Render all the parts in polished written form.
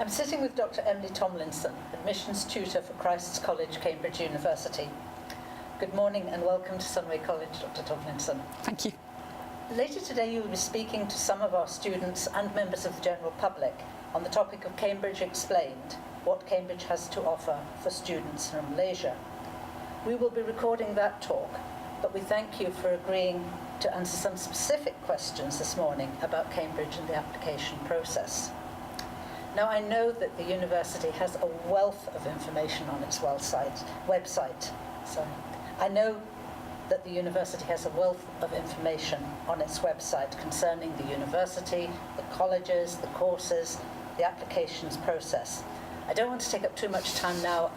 I'm sitting with Dr. Emily Tomlinson, Admissions Tutor for Christ's College, Cambridge University. Good morning and welcome to Sunway College, Dr. Tomlinson. Thank you. Later today you will be speaking to some of our students and members of the general public on the topic of Cambridge Explained, what Cambridge has to offer for students from Malaysia. We will be recording that talk, but we thank you for agreeing to answer some specific questions this morning about Cambridge and the application process. Now, I know that the university has a wealth of information on its website. I know that the university has a wealth of information on its website concerning the university, the colleges, the courses, the applications process. I don't want to take up too much time now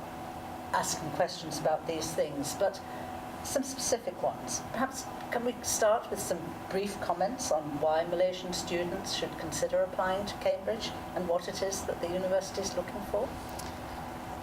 asking questions about these things, but some specific ones. Perhaps can we start with some brief comments on why Malaysian students should consider applying to Cambridge and what it is that the university is looking for?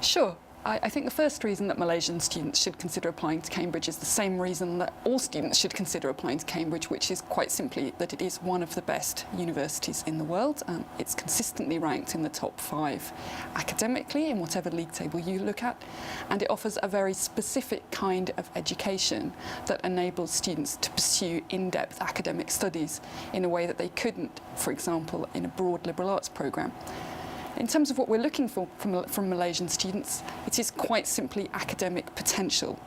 Sure. I think the first reason that Malaysian students should consider applying to Cambridge is the same reason that all students should consider applying to Cambridge, which is quite simply that it is one of the best universities in the world. It's consistently ranked in the top 5 academically in whatever league table you look at, and it offers a very specific kind of education that enables students to pursue in-depth academic studies in a way that they couldn't, for example, in a broad liberal arts programme. In terms of what we're looking for from Malaysian students, it is quite simply academic potential.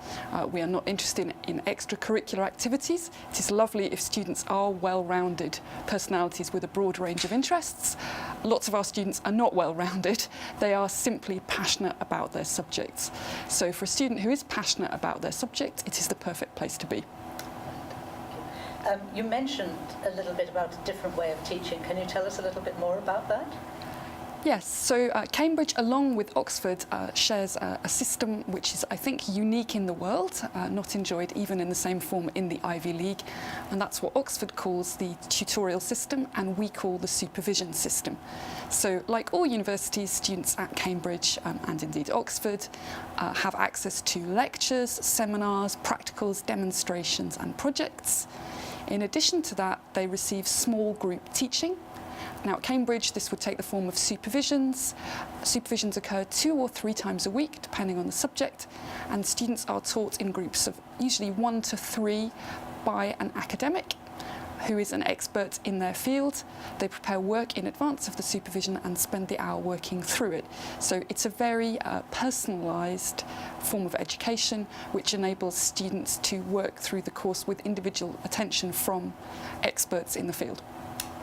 We are not interested in extracurricular activities. It is lovely if students are well-rounded personalities with a broad range of interests. Lots of our students are not well-rounded. They are simply passionate about their subjects. So for a student who is passionate about their subject, it is the perfect place to be. You mentioned a little bit about a different way of teaching. Can you tell us a little bit more about that? Yes, so Cambridge, along with Oxford, shares a system which is, I think, unique in the world, not enjoyed even in the same form in the Ivy League, and that's what Oxford calls the tutorial system and we call the supervision system. So, like all universities, students at Cambridge and indeed Oxford have access to lectures, seminars, practicals, demonstrations and projects. In addition to that, they receive small group teaching. Now at Cambridge, this would take the form of supervisions. Supervisions occur 2 or 3 times a week, depending on the subject, and students are taught in groups of usually 1 to 3 by an academic who is an expert in their field. They prepare work in advance of the supervision and spend the hour working through it. So it's a very personalised form of education which enables students to work through the course with individual attention from experts in the field.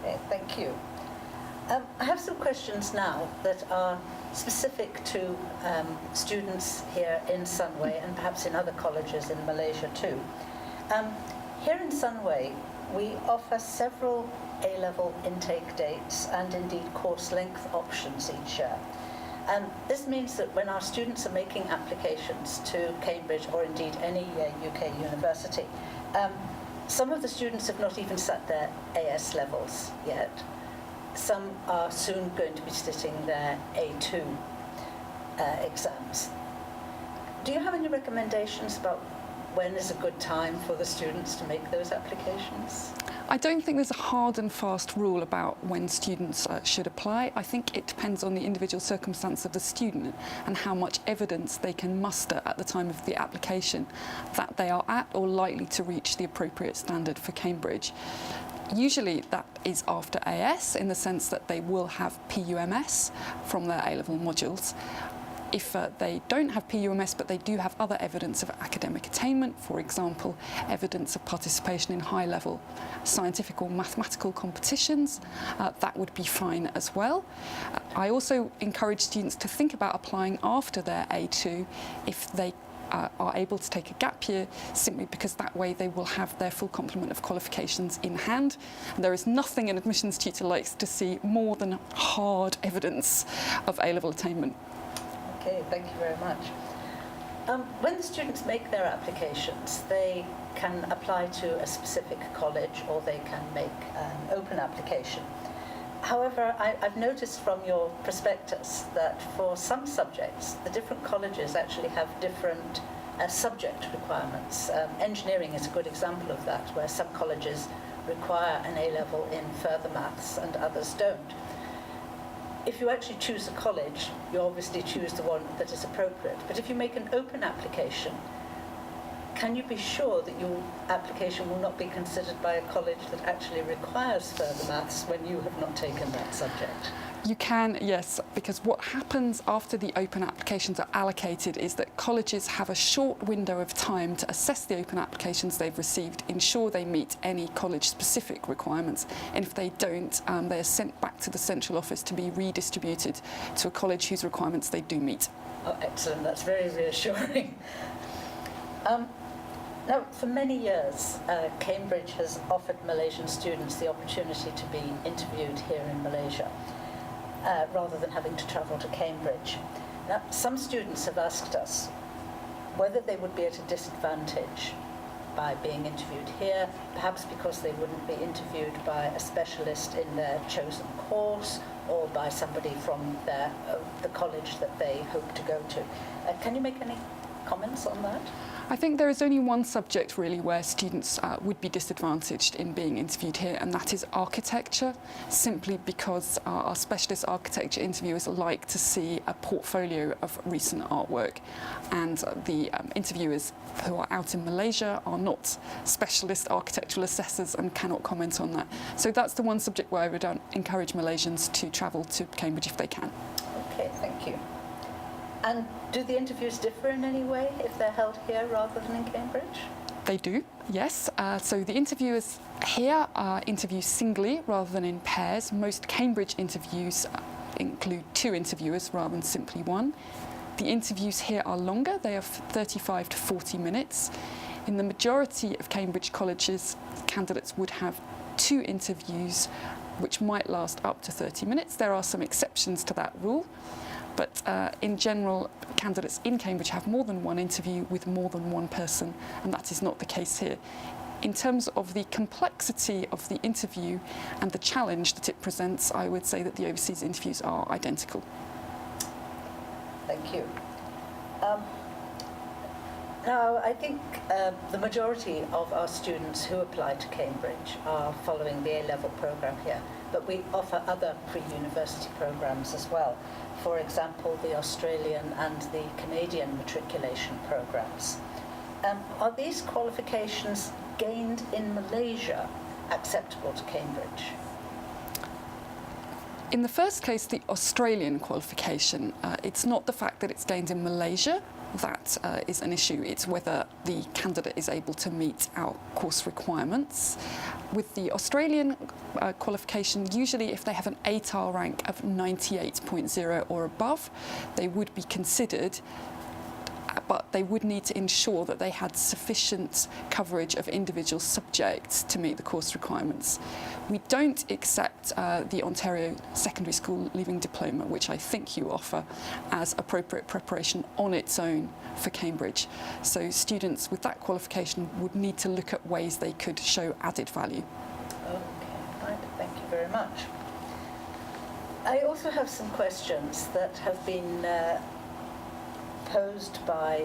Okay, thank you. I have some questions now that are specific to students here in Sunway and perhaps in other colleges in Malaysia too. Here in Sunway, we offer several A-level intake dates and indeed course length options each year. This means that when our students are making applications to Cambridge or indeed any UK university, some of the students have not even sat their AS levels yet. Some are soon going to be sitting their A2 exams. Do you have any recommendations about when is a good time for the students to make those applications? I don't think there's a hard and fast rule about when students should apply. I think it depends on the individual circumstance of the student and how much evidence they can muster at the time of the application that they are at or likely to reach the appropriate standard for Cambridge. Usually that is after AS, in the sense that they will have PUMS from their A-level modules. If they don't have PUMS but they do have other evidence of academic attainment, for example, evidence of participation in high-level scientific or mathematical competitions, that would be fine as well. I also encourage students to think about applying after their A2 if they are able to take a gap year, simply because that way they will have their full complement of qualifications in hand. And there is nothing an admissions tutor likes to see more than hard evidence of A-level attainment. Okay, thank you very much. When the students make their applications, they can apply to a specific college or they can make an open application. However, I've noticed from your prospectus that for some subjects, the different colleges actually have different subject requirements. Engineering is a good example of that, where some colleges require an A-level in further maths and others don't. if you actually choose a college, you obviously choose the one that is appropriate. But if you make an open application, can you be sure that your application will not be considered by a college that actually requires further maths when you have not taken that subject? You can, yes, because what happens after the open applications are allocated is that colleges have a short window of time to assess the open applications they've received, ensure they meet any college-specific requirements, and if they don't, they are sent back to the central office to be redistributed to a college whose requirements they do meet. Oh, excellent. That's very reassuring. Now, for many years, Cambridge has offered Malaysian students the opportunity to be interviewed here in Malaysia, rather than having to travel to Cambridge. Now, some students have asked us whether they would be at a disadvantage by being interviewed here, perhaps because they wouldn't be interviewed by a specialist in their chosen course or by somebody from the college that they hope to go to. Can you make any comments on that? I think there is only one subject really where students would be disadvantaged in being interviewed here, and that is architecture, simply because our specialist architecture interviewers like to see a portfolio of recent artwork, and the interviewers who are out in Malaysia are not specialist architectural assessors and cannot comment on that. So that's the one subject where I would encourage Malaysians to travel to Cambridge if they can. Okay, thank you. And do the interviews differ in any way if they're held here rather than in Cambridge? They do, yes. So the interviewers here interview singly rather than in pairs. Most Cambridge interviews include 2 interviewers rather than simply 1. The interviews here are longer. They are 35 to 40 minutes. In the majority of Cambridge colleges, candidates would have 2 interviews, which might last up to 30 minutes. There are some exceptions to that rule. But in general, candidates in Cambridge have more than 1 interview with more than 1 person, and that is not the case here. In terms of the complexity of the interview and the challenge that it presents, I would say that the overseas interviews are identical. Thank you. Now, I think the majority of our students who apply to Cambridge are following the A-level programme here, but we offer other pre-university programmes as well. For example, the Australian and the Canadian matriculation programmes. Are these qualifications gained in Malaysia acceptable to Cambridge? In the first case, the Australian qualification, it's not the fact that it's gained in Malaysia that is an issue. It's whether the candidate is able to meet our course requirements. With the Australian qualification, usually if they have an ATAR rank of 98.0 or above, they would be considered, but they would need to ensure that they had sufficient coverage of individual subjects to meet the course requirements. We don't accept the Ontario Secondary School Leaving Diploma, which I think you offer, as appropriate preparation on its own for Cambridge. So students with that qualification would need to look at ways they could show added value. Okay, right, thank you very much. I also have some questions that have been posed by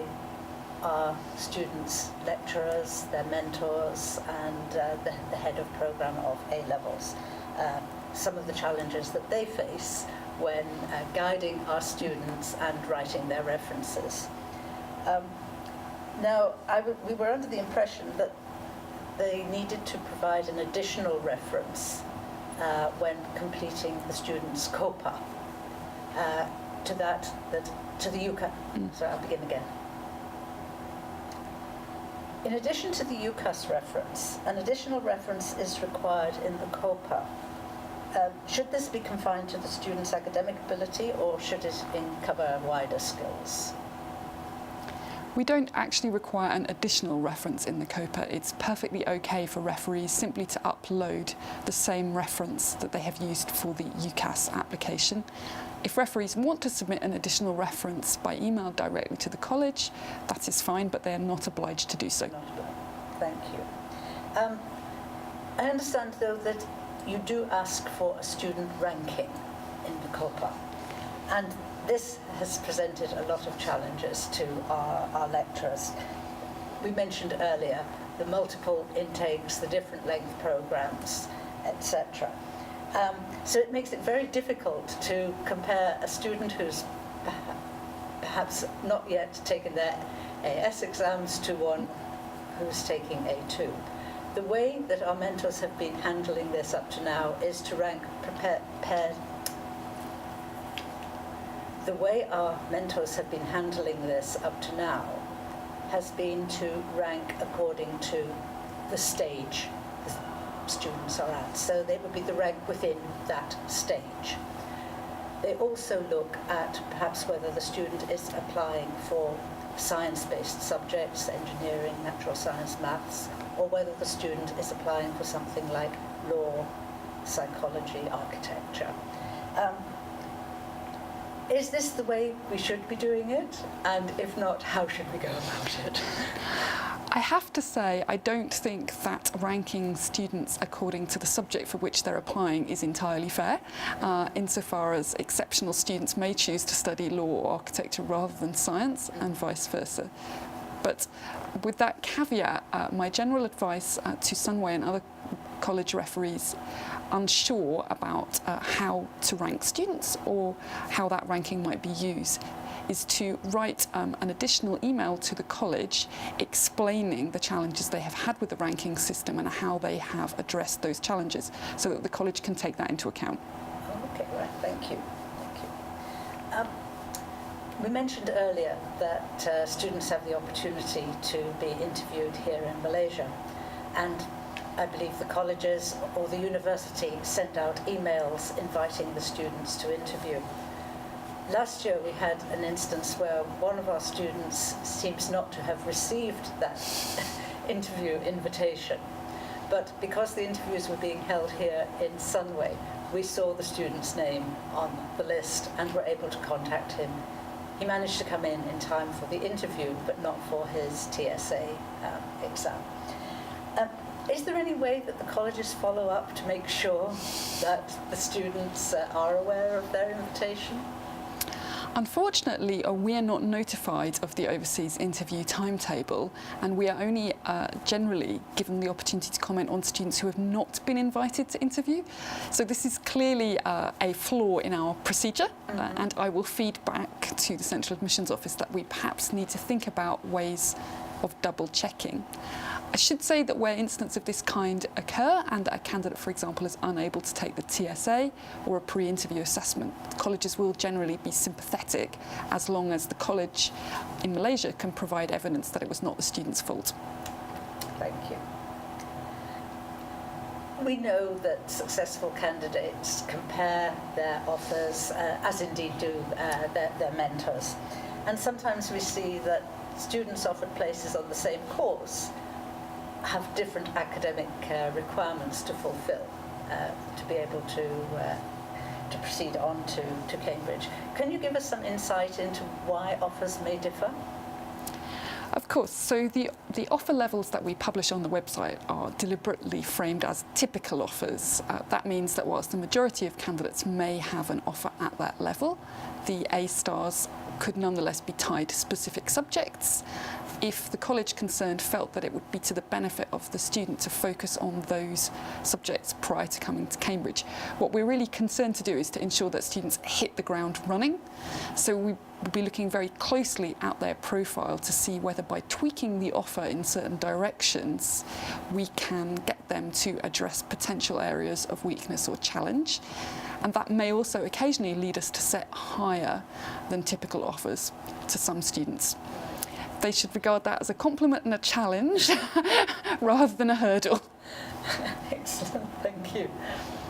our students, lecturers, their mentors, and the head of programme of A-levels. Some of the challenges that they face when guiding our students and writing their references. Now, we were under the impression that they needed to provide an additional reference when completing the student's COPA. To the UCAS. Sorry, I'll begin again. In addition to the UCAS reference, an additional reference is required in the COPA. Should this be confined to the student's academic ability, or should it cover wider skills? We don't actually require an additional reference in the COPA. It's perfectly okay for referees simply to upload the same reference that they have used for the UCAS application. If referees want to submit an additional reference by email directly to the college, that is fine, but they are not obliged to do so. Thank you. I understand, though, that you do ask for a student ranking in the COPA, and this has presented a lot of challenges to our lecturers. We mentioned earlier the multiple intakes, the different length programmes, etc. So it makes it very difficult to compare a student who's perhaps not yet taken their AS exams to one who's taking A2. The way that our mentors have been handling this up to now is to rank The way our mentors have been handling this up to now has been to rank according to the stage the students are at. So they would be the rank within that stage. They also look at perhaps whether the student is applying for science-based subjects, engineering, natural science, maths, or whether the student is applying for something like law, psychology, architecture. Is this the way we should be doing it? And if not, how should we go about it? I have to say, I don't think that ranking students according to the subject for which they're applying is entirely fair, insofar as exceptional students may choose to study law or architecture rather than science, and vice versa. But with that caveat, my general advice to Sunway and other college referees unsure about how to rank students or how that ranking might be used is to write an additional email to the college explaining the challenges they have had with the ranking system and how they have addressed those challenges, so that the college can take that into account. Okay, right, thank you. We mentioned earlier that students have the opportunity to be interviewed here in Malaysia, and I believe the colleges or the university send out emails inviting the students to interview. Last year we had an instance where one of our students seems not to have received that interview invitation, but because the interviews were being held here in Sunway, we saw the student's name on the list and were able to contact him. He managed to come in time for the interview, but not for his TSA exam. Is there any way that the colleges follow up to make sure that the students are aware of their invitation? Unfortunately, we are not notified of the overseas interview timetable, and we are only generally given the opportunity to comment on students who have not been invited to interview. So this is clearly a flaw in our procedure, and I will feed back to the Central Admissions Office that we perhaps need to think about ways of double checking. I should say that where instances of this kind occur and a candidate, for example, is unable to take the TSA or a pre-interview assessment, colleges will generally be sympathetic as long as the college in Malaysia can provide evidence that it was not the student's fault. Thank you. We know that successful candidates compare their offers, as indeed do their mentors. And sometimes we see that students offered places on the same course have different academic requirements to fulfill to be able to proceed on to Cambridge. Can you give us some insight into why offers may differ? Of course. So the offer levels that we publish on the website are deliberately framed as typical offers. That means that whilst the majority of candidates may have an offer at that level, the A stars could nonetheless be tied to specific subjects if the college concerned felt that it would be to the benefit of the student to focus on those subjects prior to coming to Cambridge. What we're really concerned to do is to ensure that students hit the ground running. So we will be looking very closely at their profile to see whether by tweaking the offer in certain directions, we can get them to address potential areas of weakness or challenge. And that may also occasionally lead us to set higher than typical offers to some students. They should regard that as a compliment and a challenge rather than a hurdle. Excellent, thank you.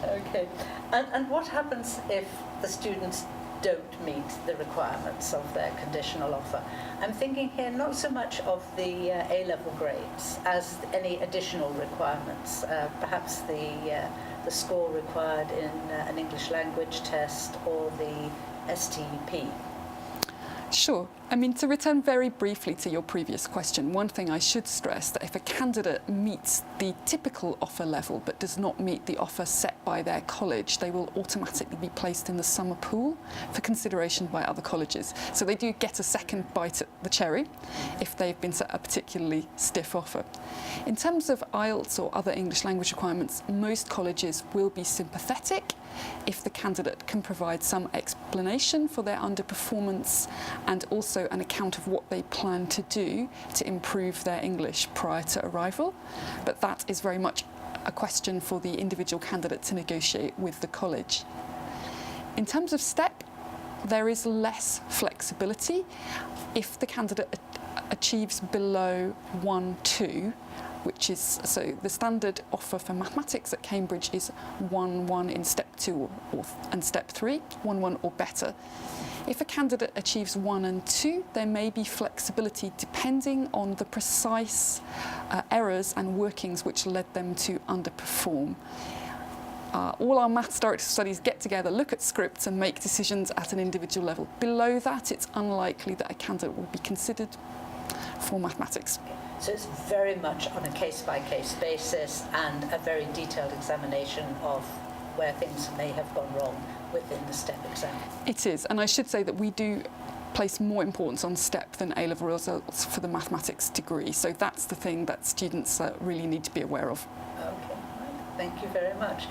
Okay, and what happens if the students don't meet the requirements of their conditional offer? I'm thinking here not so much of the A-level grades as any additional requirements, perhaps the score required in an English language test or the STP. Sure. I mean, to return very briefly to your previous question, one thing I should stress that if a candidate meets the typical offer level but does not meet the offer set by their college, they will automatically be placed in the summer pool for consideration by other colleges. So they do get a second bite at the cherry if they've been set a particularly stiff offer. In terms of IELTS or other English language requirements, most colleges will be sympathetic if the candidate can provide some explanation for their underperformance and also an account of what they plan to do to improve their English prior to arrival. But that is very much a question for the individual candidate to negotiate with the college. In terms of STEP, there is less flexibility. If the candidate achieves below 1-2, which is, so the standard offer for mathematics at Cambridge is 1-1 in step 2 and step 3, 1-1 or better. If a candidate achieves 1 and 2, there may be flexibility depending on the precise errors and workings which led them to underperform. All our maths directed studies get together, look at scripts and make decisions at an individual level. Below that, it's unlikely that a candidate will be considered for mathematics. So it's very much on a case-by-case basis and a very detailed examination of where things may have gone wrong within the STEP exam. It is, and I should say that we do place more importance on STEP than A-level results for the mathematics degree. So that's the thing that students really need to be aware of. Okay, right. Thank you very much.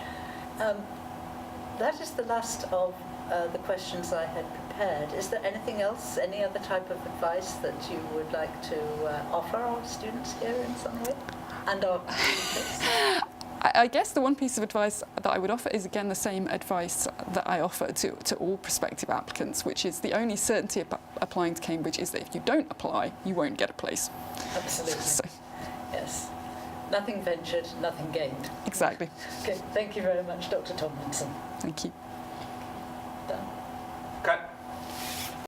That is the last of the questions I had prepared. Is there anything else, any other type of advice that you would like to offer our students here in some way? And our students? I guess the one piece of advice that I would offer is, again, the same advice that I offer to all prospective applicants, which is the only certainty about applying to Cambridge is that if you don't apply, you won't get a place. Absolutely. So. Yes. Nothing ventured, nothing gained. Exactly. Okay, thank you very much, Dr. Tomlinson. Thank you.